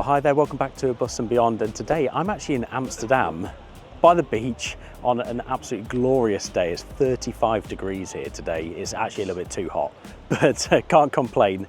hi there, welcome back to Abus and Beyond, and today I'm actually in Amsterdam by the beach on an absolutely glorious day. It's 35 degrees here today. It's actually a little bit too hot, but can't complain.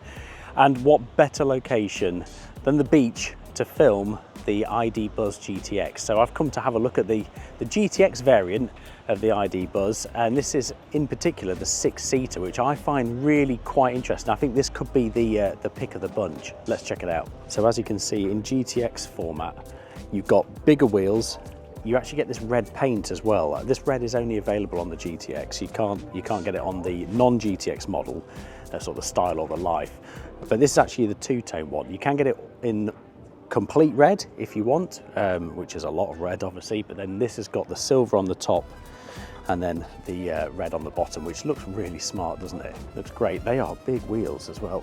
And what better location than the beach to film the ID Buzz GTX. So I've come to have a look at the GTX variant of the ID Buzz, and this is in particular the 6-seater, which I find really quite interesting. I think this could be the pick of the bunch. Let's check it out. So as you can see, in GTX format, you've got bigger wheels. You actually get this red paint as well. This red is only available on the GTX. You can't get it on the non-GTX model, sort of the Style or the Life. But this is actually the two-tone one. You can get it in complete red if you want, which is a lot of red obviously, but then this has got the silver on the top and then the red on the bottom, which looks really smart, doesn't it? Looks great. They are big wheels as well.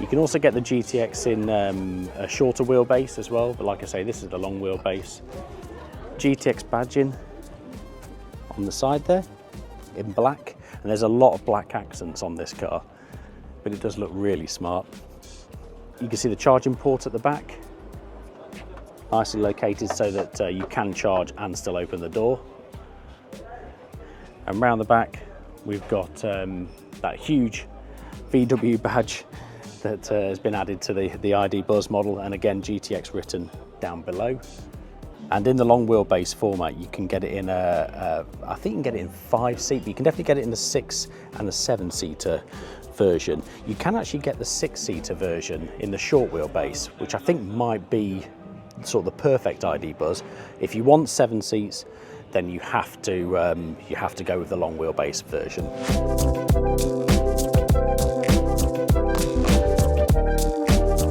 You can also get the GTX in a shorter wheelbase as well, but like I say, this is the long wheelbase. GTX badging on the side there in black, and there's a lot of black accents on this car, but it does look really smart. You can see the charging port at the back, nicely located so that you can charge and still open the door. And round the back, we've got that huge VW badge that has been added to the ID Buzz model, and again GTX written down below. And in the long wheelbase format, you can get it in I think you can get it in 5-seat, but you can definitely get it in the 6 and the 7-seater version. You can actually get the 6-seater version in the short wheelbase, which I think might be sort of the perfect ID Buzz. If you want 7 seats, then you have to go with the long wheelbase version.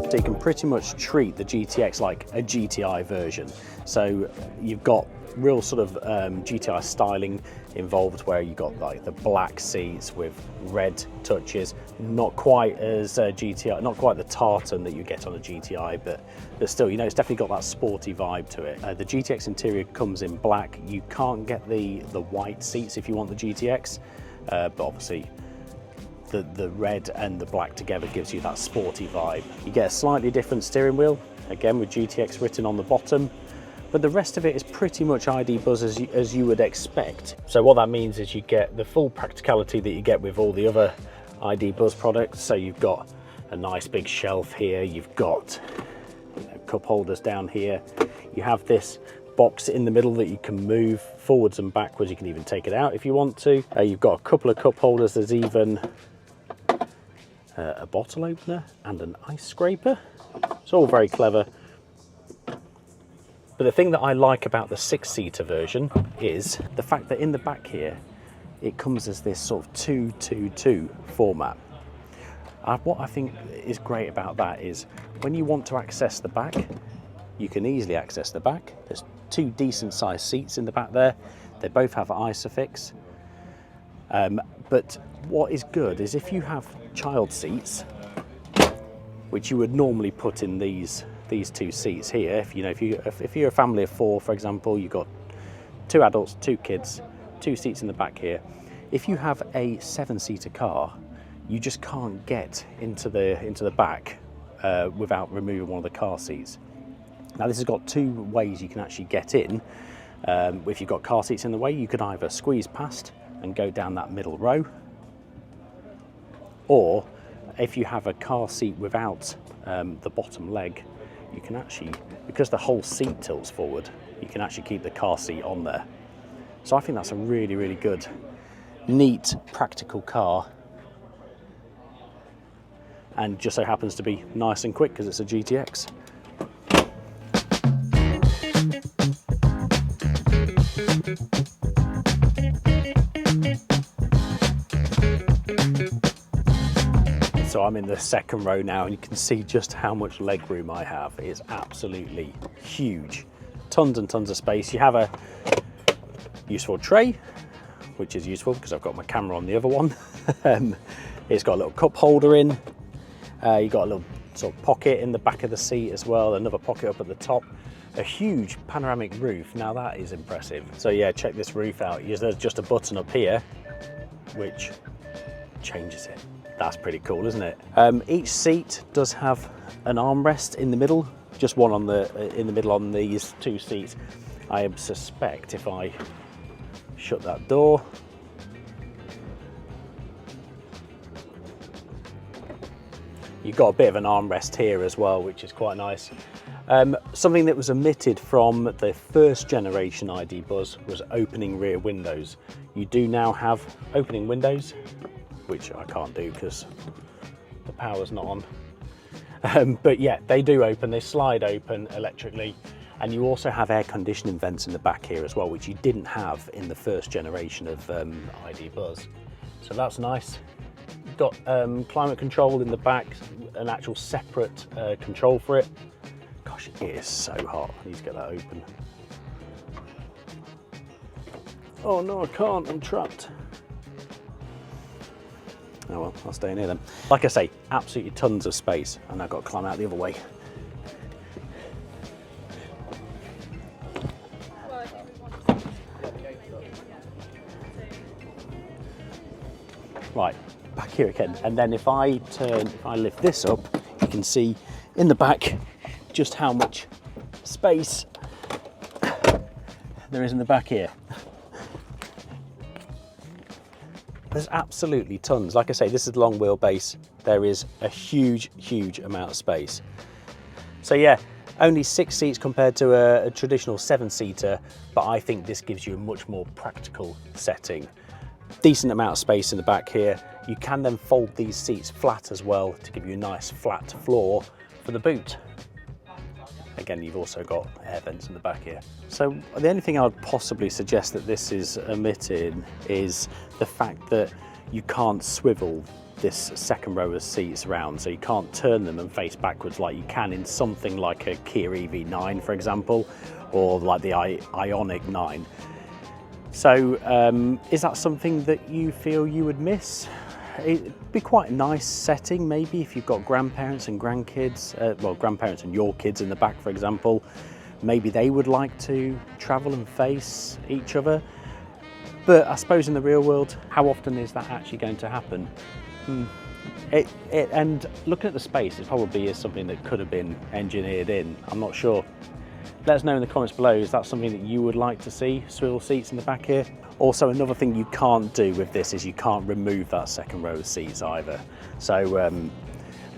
So you can pretty much treat the GTX like a GTI version. So you've got real sort of GTI styling involved, where you got like the black seats with red touches, not quite as GTI, not quite the tartan that you get on a GTI, but still, you know, it's definitely got that sporty vibe to it. The GTX interior comes in black. You can't get the white seats if you want the GTX, but obviously the red and the black together gives you that sporty vibe. You get a slightly different steering wheel, again with GTX written on the bottom, but the rest of it is pretty much ID Buzz as you would expect. So what that means is you get the full practicality that you get with all the other ID Buzz products. So you've got a nice big shelf here, you've got cup holders down here, you have this box in the middle that you can move forwards and backwards. You can even take it out if you want to. You've got a couple of cup holders, there's even a bottle opener and an ice scraper. It's all very clever. But the thing that I like about the 6-seater version is the fact that in the back here, it comes as this sort of 2-2-2 format. What I think is great about that is when you want to access the back, you can easily access the back. There's 2 decent sized seats in the back there. They both have ISOFIX. But what is good is if you have child seats, which you would normally put in these 2 seats here, if you're a family of 4, for example, you've got 2 adults, 2 kids, 2 seats in the back here. If you have a 7-seater car, you just can't get into the back without removing one of the car seats. Now this has got 2 ways you can actually get in. If you've got car seats in the way, you can either squeeze past and go down that middle row, or if you have a car seat without the bottom leg, you can actually, because the whole seat tilts forward, you can actually keep the car seat on there. So I think that's a really, really good, neat, practical car, and just so happens to be nice and quick because it's a GTX. So I'm in the second row now, and you can see just how much leg room I have. It is absolutely huge. Tons and tons of space. You have a useful tray, which is useful because I've got my camera on the other one. It's got a little cup holder in. You've got a little sort of pocket in the back of the seat as well, another pocket up at the top. A huge panoramic roof. Now that is impressive. So yeah, check this roof out. There's just a button up here which changes it. That's pretty cool, isn't it? Each seat does have an armrest in the middle, just one on in the middle on these two seats. I suspect if I shut that door, you've got a bit of an armrest here as well, which is quite nice. Something that was omitted from the first generation ID Buzz was opening rear windows. You do now have opening windows, which I can't do because the power's not on. But yeah, they do open, they slide open electrically. And you also have air conditioning vents in the back here as well, which you didn't have in the first generation of ID Buzz. So that's nice. You've got climate control in the back, an actual separate control for it. Gosh, it is so hot. I need to get that open. Oh no, I can't, I'm trapped. Oh well, I'll stay in here then. Like I say, absolutely tons of space, and I've got to climb out the other way. Right, back here again. And then if I lift this up, you can see in the back just how much space there is in the back here. There's absolutely tons. Like I say, this is the long wheelbase. There is a huge, huge amount of space. So yeah, only 6 seats compared to a traditional 7-seater, but I think this gives you a much more practical setting. Decent amount of space in the back here. You can then fold these seats flat as well to give you a nice flat floor for the boot. Again, you've also got air vents in the back here. So the only thing I would possibly suggest that this is omitted is the fact that you can't swivel this second row of seats around, so you can't turn them and face backwards like you can in something like a Kia EV9, for example, or like the Ioniq 9. So is that something that you feel you would miss? It'd be quite a nice setting, maybe if you've got grandparents and grandkids, well, grandparents and your kids in the back, for example. Maybe they would like to travel and face each other. But I suppose in the real world, how often is that actually going to happen? And looking at the space, it probably is something that could have been engineered in. I'm not sure. Let us know in the comments below, is that something that you would like to see, swivel seats in the back here? Also, another thing you can't do with this is you can't remove that second row of seats either. So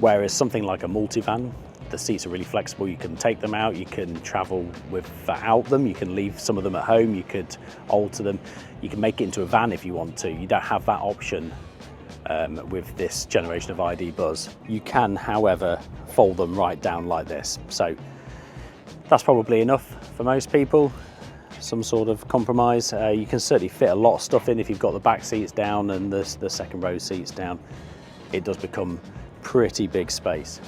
whereas something like a multivan, the seats are really flexible, you can take them out, you can travel without them, you can leave some of them at home, you could alter them, you can make it into a van if you want to. You don't have that option with this generation of ID Buzz. You can, however, fold them right down like this. So that's probably enough for most people, some sort of compromise. You can certainly fit a lot of stuff in if you've got the back seats down and the second row seats down. It does become pretty big space.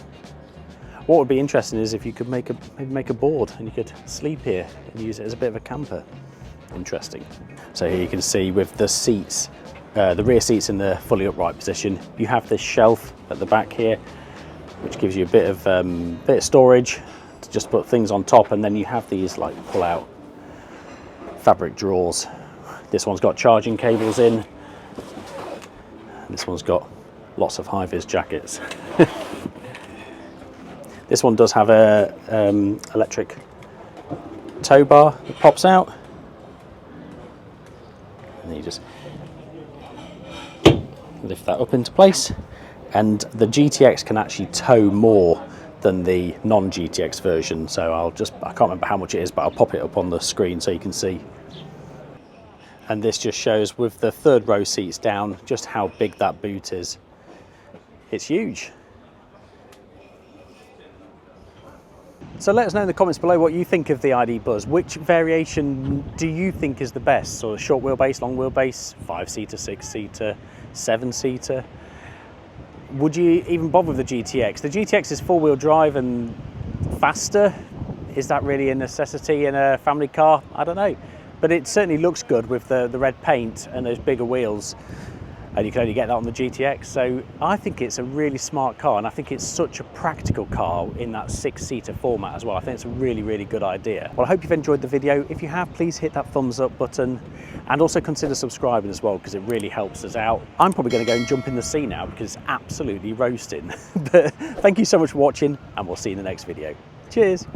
What would be interesting is if you could maybe make a board and you could sleep here and use it as a bit of a camper. Interesting. So here you can see with the seats, the rear seats in the fully upright position, you have this shelf at the back here, which gives you a bit of storage to just put things on top, and then you have these like pull-out fabric drawers. This one's got charging cables in. This one's got lots of high-vis jackets. This one does have a electric tow bar that pops out, and then you just lift that up into place. And the GTX can actually tow more than the non-GTX version, so I can't remember how much it is, but I'll pop it up on the screen so you can see. And this just shows with the third row seats down just how big that boot is. It's huge. So let us know in the comments below what you think of the ID Buzz. Which variation do you think is the best? So short wheelbase, long wheelbase, 5-seater, 6-seater, 7-seater? Would you even bother with the GTX? The GTX is 4-wheel drive and faster. Is that really a necessity in a family car? I don't know. But it certainly looks good with the red paint and those bigger wheels. and you can only get that on the GTX. So I think it's a really smart car, and I think it's such a practical car in that 6-seater format as well. I think it's a really, really good idea. Well, I hope you've enjoyed the video. If you have, please hit that thumbs up button, and also consider subscribing as well, because it really helps us out. I'm probably going to go and jump in the sea now because it's absolutely roasting. But thank you so much for watching, and we'll see you in the next video. Cheers.